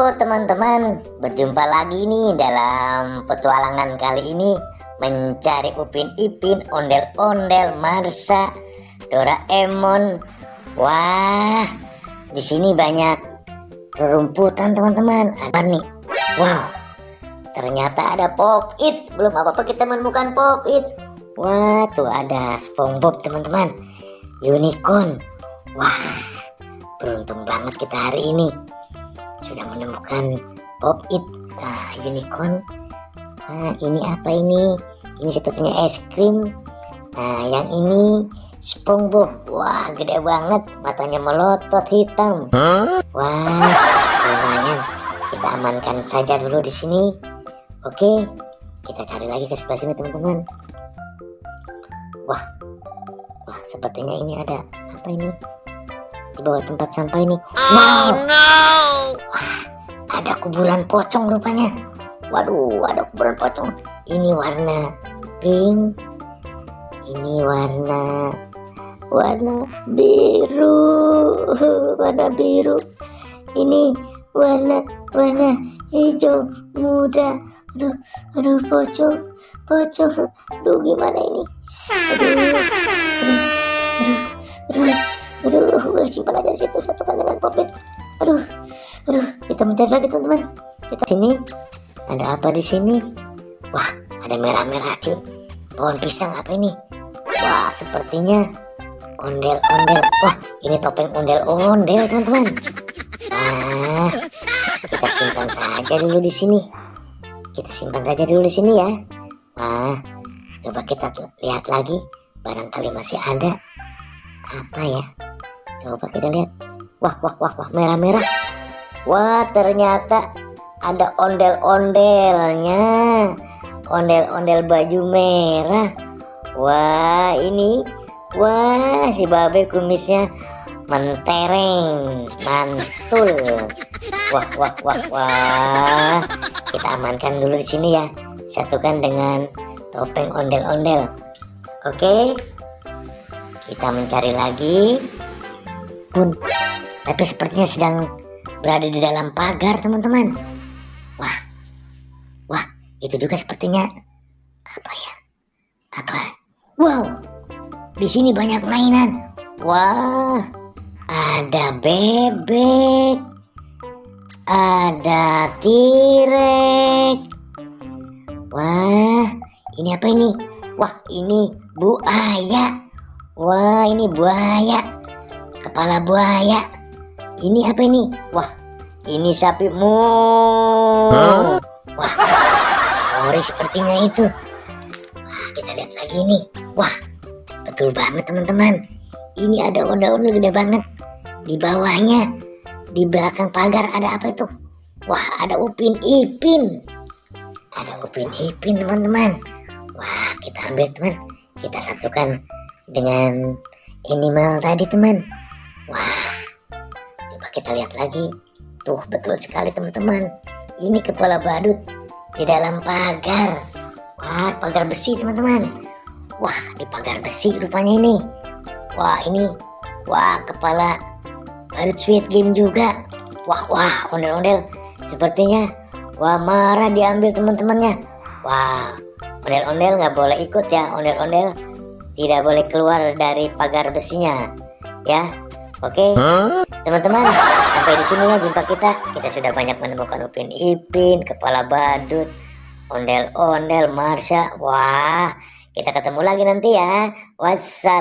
Halo teman-teman, berjumpa lagi nih dalam petualangan kali ini mencari Upin Ipin, ondel-ondel, Marsha, Doraemon. Wah, di sini banyak rerumputan teman-teman. Apa nih? Wow, ternyata ada Pop It. Belum apa-apa kita menemukan Pop It. Wah, tuh ada SpongeBob teman-teman, Unicorn. Wah, beruntung banget kita hari ini sudah menemukan Pop It. Nah, Unicorn. Nah, ini apa ini? Ini sepertinya es krim. Nah, yang ini SpongeBob. Wah, gede banget, matanya melotot hitam. Wah, lumayan. Kita amankan saja dulu di sini. Oke, kita cari lagi ke sebelah sini teman-teman. Wah, sepertinya ini ada apa ini? Di bawah tempat sampah ini. Oh no! Wah, ada kuburan pocong rupanya. Waduh, ada kuburan pocong. Ini warna pink. Ini warna biru. Warna biru. Ini warna hijau muda. Aduh, pocong. Aduh, gimana ini? Aduh, simpan aja situ, satukan dengan Pop It. Aduh, kita mencari lagi teman-teman. Kita sini, ada apa di sini? Wah, ada merah-merah di pohon pisang. Apa ini? Wah, sepertinya ondel-ondel. Wah, ini topeng ondel-ondel teman-teman. Nah, kita simpan saja dulu di sini. Ya. Wah, coba kita lihat lagi. Barangkali masih ada. Apa ya? Coba kita lihat. Wah, merah-merah. Wah, ternyata ada ondel-ondelnya. Ondel-ondel baju merah. Wah, ini. Wah, si babe kumisnya mentereng, mantul. Wah. Kita amankan dulu di sini ya. Satukan dengan topeng ondel-ondel. Oke. Kita mencari lagi. Tapi sepertinya sedang berada di dalam pagar teman-teman. Wah, itu juga sepertinya apa ya? Wow, di sini banyak mainan. Wah, ada bebek, ada tirek. Wah, ini apa ini? Wah, ini buaya. Wah, ini buaya. Kepala buaya. Ini apa ini? Wah, ini sapi mu. Wah, sapi sepertinya itu. Wah, kita lihat lagi nih. Wah, betul banget teman-teman. Ini ada ondel-ondel gede banget. Di bawahnya, di belakang pagar ada apa itu? Wah, ada Upin Ipin. Teman-teman. Wah, kita ambil teman. Kita satukan dengan animal tadi teman. Wah, coba kita lihat lagi. Tuh, betul sekali teman-teman. Ini kepala badut di dalam pagar. Wah, pagar besi teman-teman. Wah, di pagar besi rupanya ini. Wah, ini. Wah, kepala badut Squid Game juga. Wah, ondel-ondel sepertinya. Wah, marah diambil teman-temannya. Wah, ondel-ondel nggak boleh ikut ya. Ondel-ondel tidak boleh keluar dari pagar besinya. Ya. Oke, teman-teman, sampai di sini ya jumpa kita. Kita sudah banyak menemukan Upin Ipin, kepala badut, ondel-ondel, Marsha. Wah, kita ketemu lagi nanti ya. Wassalam.